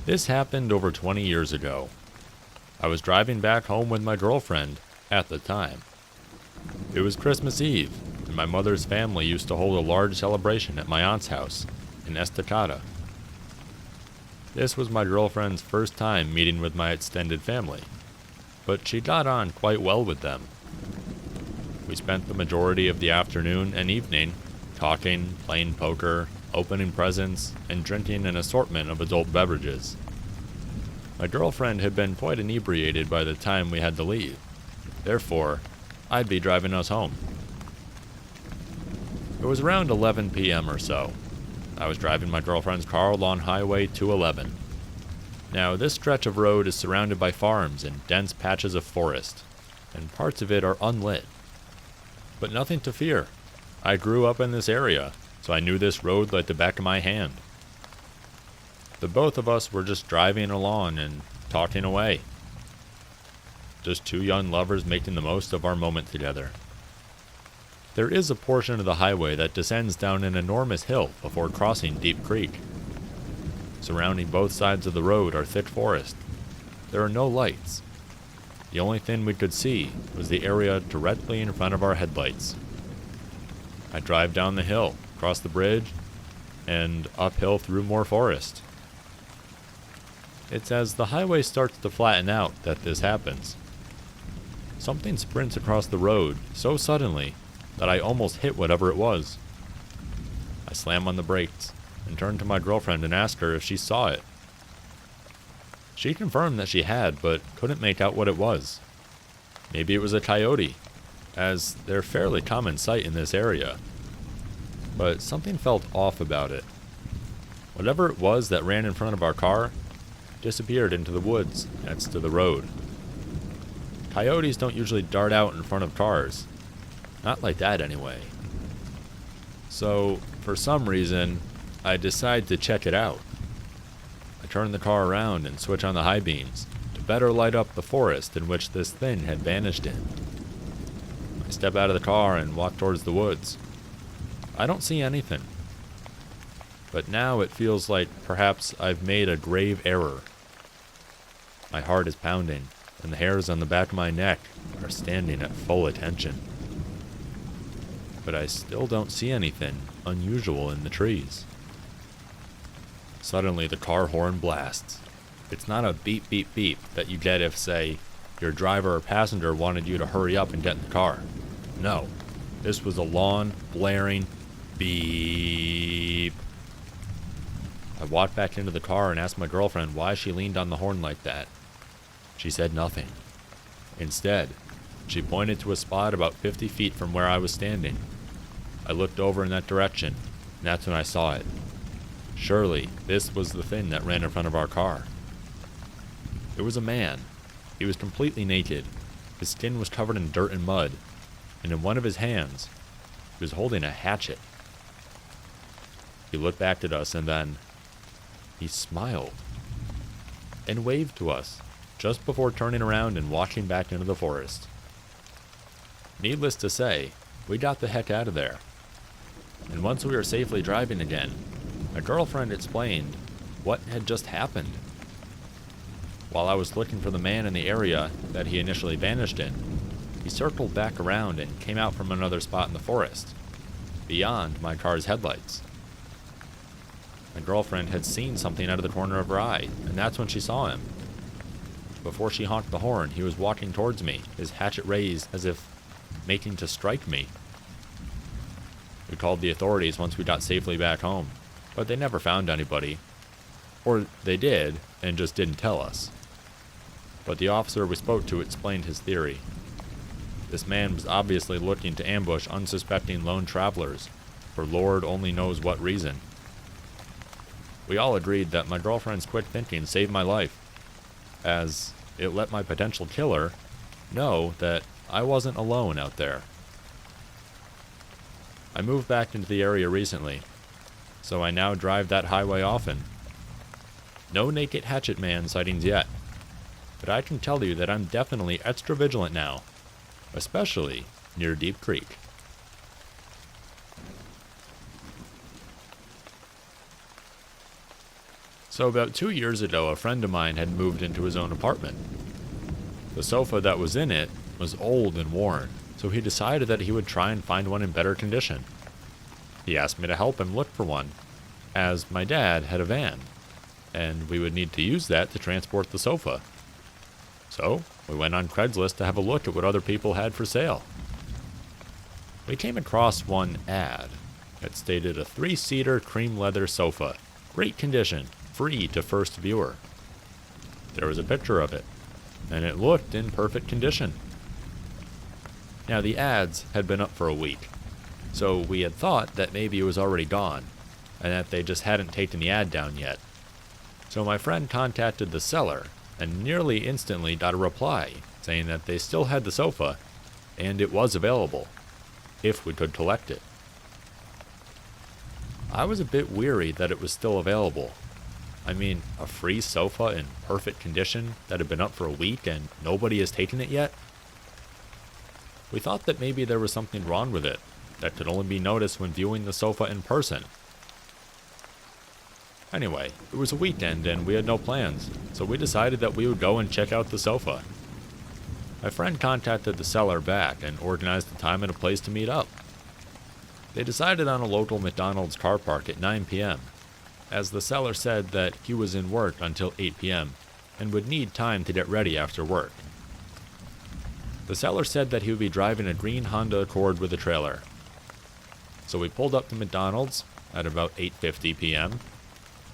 This happened over 20 years ago. I was driving back home with my girlfriend at the time. It was Christmas Eve, and my mother's family used to hold a large celebration at my aunt's house in Estacada. This was my girlfriend's first time meeting with my extended family, but she got on quite well with them. We spent the majority of the afternoon and evening talking, playing poker, opening presents, and drinking an assortment of adult beverages. My girlfriend had been quite inebriated by the time we had to leave. Therefore, I'd be driving us home. It was around 11 p.m. or so. I was driving my girlfriend's car along Highway 211. Now, this stretch of road is surrounded by farms and dense patches of forest, and parts of it are unlit. But nothing to fear. I grew up in this area, so I knew this road like the back of my hand. The both of us were just driving along and talking away. Just two young lovers making the most of our moment together. There is a portion of the highway that descends down an enormous hill before crossing Deep Creek. Surrounding both sides of the road are thick forest. There are no lights. The only thing we could see was the area directly in front of our headlights. I drive down the hill, cross the bridge, and uphill through more forest. It's as the highway starts to flatten out that this happens. Something sprints across the road so suddenly that I almost hit whatever it was. I slam on the brakes and turn to my girlfriend and ask her if she saw it. She confirmed that she had, but couldn't make out what it was. Maybe it was a coyote, as they're fairly common sight in this area. But something felt off about it. Whatever it was that ran in front of our car disappeared into the woods next to the road. Coyotes don't usually dart out in front of cars. Not like that anyway. So, for some reason, I decide to check it out. I turn the car around and switch on the high beams to better light up the forest in which this thing had vanished in. I step out of the car and walk towards the woods. I don't see anything. But now it feels like perhaps I've made a grave error. My heart is pounding, and the hairs on the back of my neck are standing at full attention. But I still don't see anything unusual in the trees. Suddenly the car horn blasts. It's not a beep beep beep that you get if, say, your driver or passenger wanted you to hurry up and get in the car. No, this was a long, blaring beep. I walked back into the car and asked my girlfriend why she leaned on the horn like that. She said nothing. Instead, she pointed to a spot about 50 feet from where I was standing. I looked over in that direction, and that's when I saw it. Surely, this was the thing that ran in front of our car. It was a man. He was completely naked. His skin was covered in dirt and mud, and in one of his hands, he was holding a hatchet. He looked back at us, and then he smiled and waved to us just before turning around and walking back into the forest. Needless to say, we got the heck out of there. And once we were safely driving again, my girlfriend explained what had just happened. While I was looking for the man in the area that he initially vanished in, he circled back around and came out from another spot in the forest, beyond my car's headlights. My girlfriend had seen something out of the corner of her eye, and that's when she saw him. Before she honked the horn, he was walking towards me, his hatchet raised as if making to strike me. We called the authorities once we got safely back home, but they never found anybody. Or they did, and just didn't tell us. But the officer we spoke to explained his theory. This man was obviously looking to ambush unsuspecting lone travelers, for Lord only knows what reason. We all agreed that my girlfriend's quick thinking saved my life, as it let my potential killer know that I wasn't alone out there. I moved back into the area recently, so I now drive that highway often. No naked hatchet man sightings yet, but I can tell you that I'm definitely extra vigilant now, especially near Deep Creek. So about 2 years ago, a friend of mine had moved into his own apartment. The sofa that was in it was old and worn, so he decided that he would try and find one in better condition. He asked me to help him look for one, as my dad had a van, and we would need to use that to transport the sofa. So, we went on Craigslist to have a look at what other people had for sale. We came across one ad that stated a 3-seater cream leather sofa, great condition, free to first viewer. There was a picture of it, and it looked in perfect condition. Now, the ads had been up for a week, so we had thought that maybe it was already gone, and that they just hadn't taken the ad down yet. So my friend contacted the seller, and nearly instantly got a reply saying that they still had the sofa, and it was available, if we could collect it. I was a bit weary that it was still available. I mean, a free sofa in perfect condition that had been up for a week and nobody has taken it yet? We thought that maybe there was something wrong with it that could only be noticed when viewing the sofa in person. Anyway, it was a weekend and we had no plans, so we decided that we would go and check out the sofa. My friend contacted the seller back and organized a time and a place to meet up. They decided on a local McDonald's car park at 9 p.m., as the seller said that he was in work until 8 p.m. and would need time to get ready after work. The seller said that he would be driving a green Honda Accord with a trailer. So we pulled up to McDonald's at about 8:50 p.m.,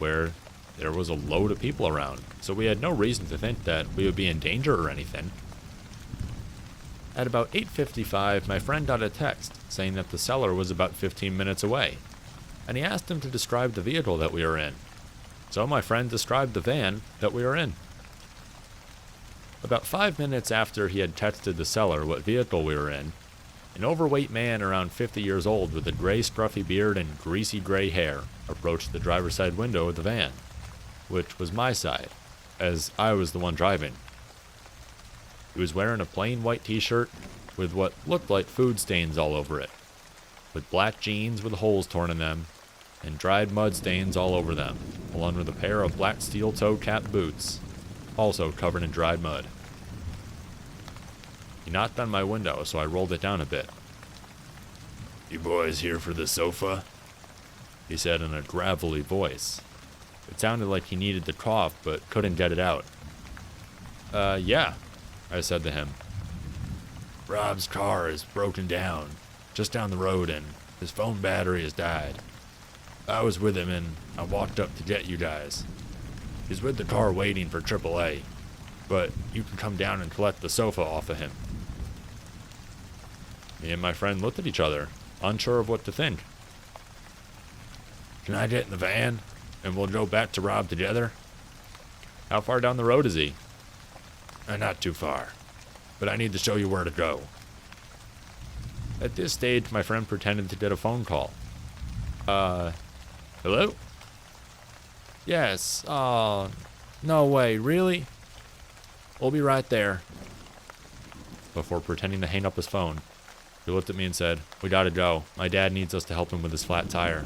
where there was a load of people around, so we had no reason to think that we would be in danger or anything. At about 8:55, my friend got a text saying that the seller was about 15 minutes away, and he asked him to describe the vehicle that we were in. So my friend described the van that we were in. About 5 minutes after he had texted the seller what vehicle we were in, an overweight man around 50 years old with a gray scruffy beard and greasy gray hair approached the driver's side window of the van, which was my side, as I was the one driving. He was wearing a plain white t-shirt with what looked like food stains all over it, with black jeans with holes torn in them, and dried mud stains all over them, along with a pair of black steel-toed cap boots, also covered in dried mud. He knocked on my window, so I rolled it down a bit. "You boys here for the sofa?" he said in a gravelly voice. It sounded like he needed to cough, but couldn't get it out. Yeah, I said to him. "Rob's car is broken down, just down the road, and his phone battery has died. I was with him, and I walked up to get you guys. He's with the car waiting for AAA, but you can come down and collect the sofa off of him." Me and my friend looked at each other, unsure of what to think. "Can I get in the van, and we'll go back to Rob together?" "How far down the road is he?" Not too far, but I need to show you where to go." At this stage, my friend pretended to get a phone call. Hello? "Yes, no way, really? We'll be right there." Before pretending to hang up his phone, he looked at me and said, "We gotta go. My dad needs us to help him with his flat tire."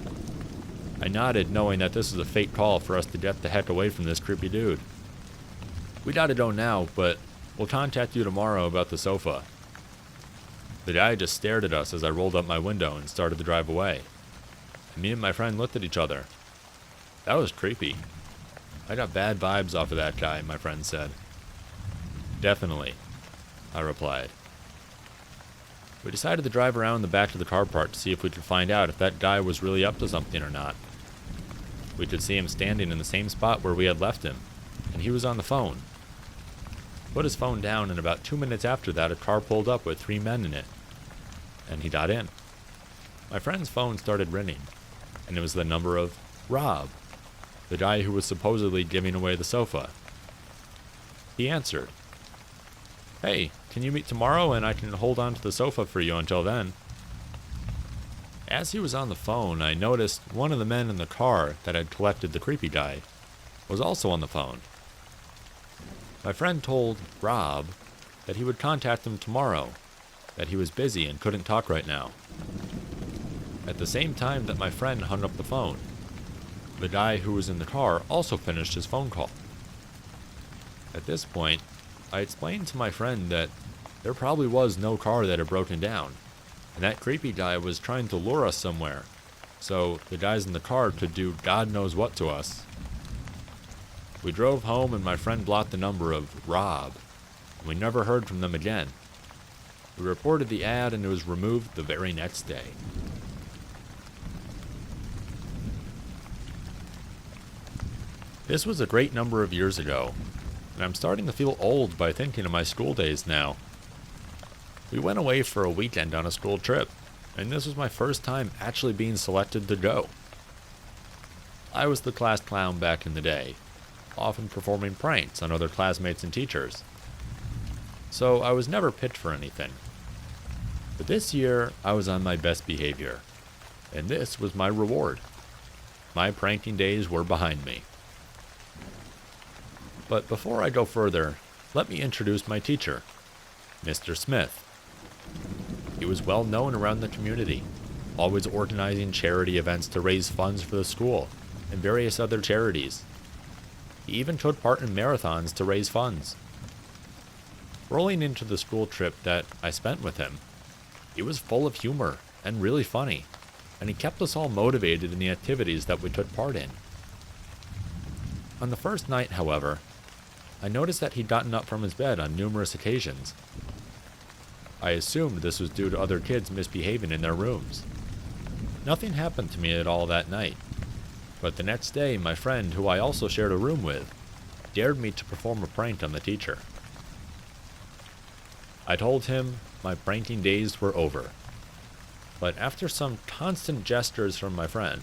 I nodded, knowing that this was a fake call for us to get the heck away from this creepy dude. "We gotta go now, but we'll contact you tomorrow about the sofa." The guy just stared at us as I rolled up my window and started to drive away. And me and my friend looked at each other. That was creepy. "I got bad vibes off of that guy," my friend said. "Definitely," I replied. We decided to drive around the back of the car park to see if we could find out if that guy was really up to something or not. We could see him standing in the same spot where we had left him, and he was on the phone. Put his phone down, and about 2 minutes after that, a car pulled up with 3 men in it, and he got in. My friend's phone started ringing, and it was the number of Rob, the guy who was supposedly giving away the sofa. He answered. "Hey, can you meet tomorrow and I can hold on to the sofa for you until then?" As he was on the phone, I noticed one of the men in the car that had collected the creepy guy was also on the phone. My friend told Rob that he would contact him tomorrow, that he was busy and couldn't talk right now. At the same time that my friend hung up the phone, The guy who was in the car also finished his phone call. At this point, I explained to my friend that there probably was no car that had broken down, and that creepy guy was trying to lure us somewhere, so the guys in the car could do God knows what to us. We drove home and my friend blocked the number of Rob, and we never heard from them again. We reported the ad and it was removed the very next day. This was a great number of years ago, and I'm starting to feel old by thinking of my school days now. We went away for a weekend on a school trip, and this was my first time actually being selected to go. I was the class clown back in the day, often performing pranks on other classmates and teachers. So I was never picked for anything. But this year, I was on my best behavior, and this was my reward. My pranking days were behind me. But before I go further, let me introduce my teacher, Mr. Smith. He was well known around the community, always organizing charity events to raise funds for the school and various other charities. He even took part in marathons to raise funds. Rolling into the school trip that I spent with him, he was full of humor and really funny, and he kept us all motivated in the activities that we took part in. On the first night, however, I noticed that he'd gotten up from his bed on numerous occasions. I assumed this was due to other kids misbehaving in their rooms. Nothing happened to me at all that night, but the next day my friend, who I also shared a room with, dared me to perform a prank on the teacher. I told him my pranking days were over, but after some constant gestures from my friend,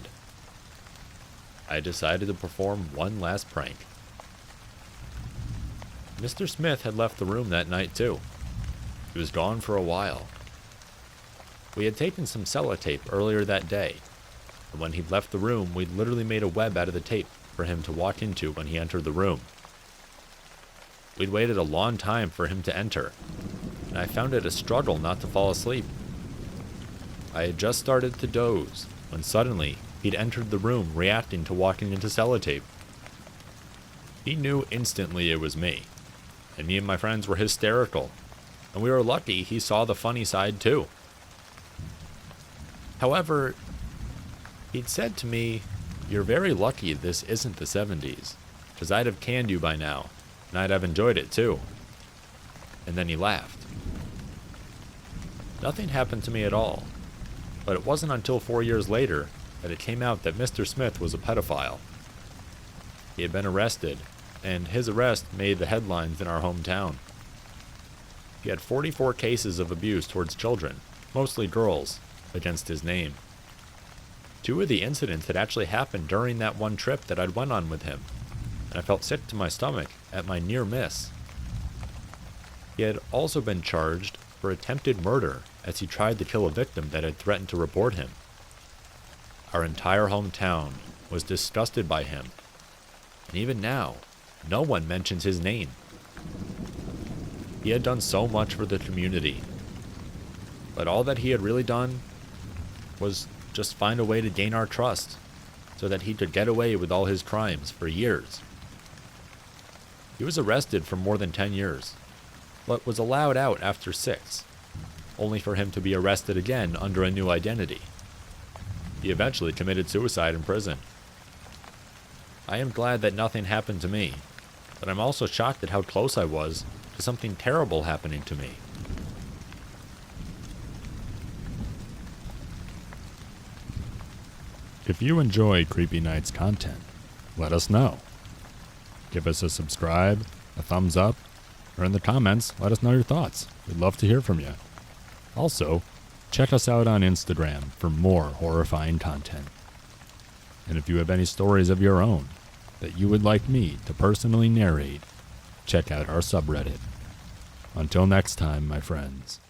I decided to perform one last prank. Mr. Smith had left the room that night too. He was gone for a while. We had taken some sellotape earlier that day, and when he left the room, we'd literally made a web out of the tape for him to walk into when he entered the room. We'd waited a long time for him to enter, and I found it a struggle not to fall asleep. I had just started to doze when suddenly he'd entered the room reacting to walking into sellotape. He knew instantly it was me, and me and my friends were hysterical, and we were lucky he saw the funny side too. However, he'd said to me, "You're very lucky this isn't the 70s, because I'd have canned you by now, and I'd have enjoyed it too." And then he laughed. Nothing happened to me at all, but it wasn't until 4 years later that it came out that Mr. Smith was a pedophile. He had been arrested, and his arrest made the headlines in our hometown. He had 44 cases of abuse towards children, mostly girls, against his name. 2 of the incidents had actually happened during that one trip that I'd went on with him, and I felt sick to my stomach at my near miss. He had also been charged for attempted murder as he tried to kill a victim that had threatened to report him. Our entire hometown was disgusted by him, and even now, no one mentions his name. He had done so much for the community, but all that he had really done was just find a way to gain our trust so that he could get away with all his crimes for years. He was arrested for more than 10 years, but was allowed out after 6, only for him to be arrested again under a new identity. He eventually committed suicide in prison. I am glad that nothing happened to me, but I'm also shocked at how close I was to something terrible happening to me. If you enjoy Creepy Nights content, let us know. Give us a subscribe, a thumbs up, or in the comments, let us know your thoughts. We'd love to hear from you. Also, check us out on Instagram for more horrifying content. And if you have any stories of your own that you would like me to personally narrate, check out our subreddit. Until next time, my friends.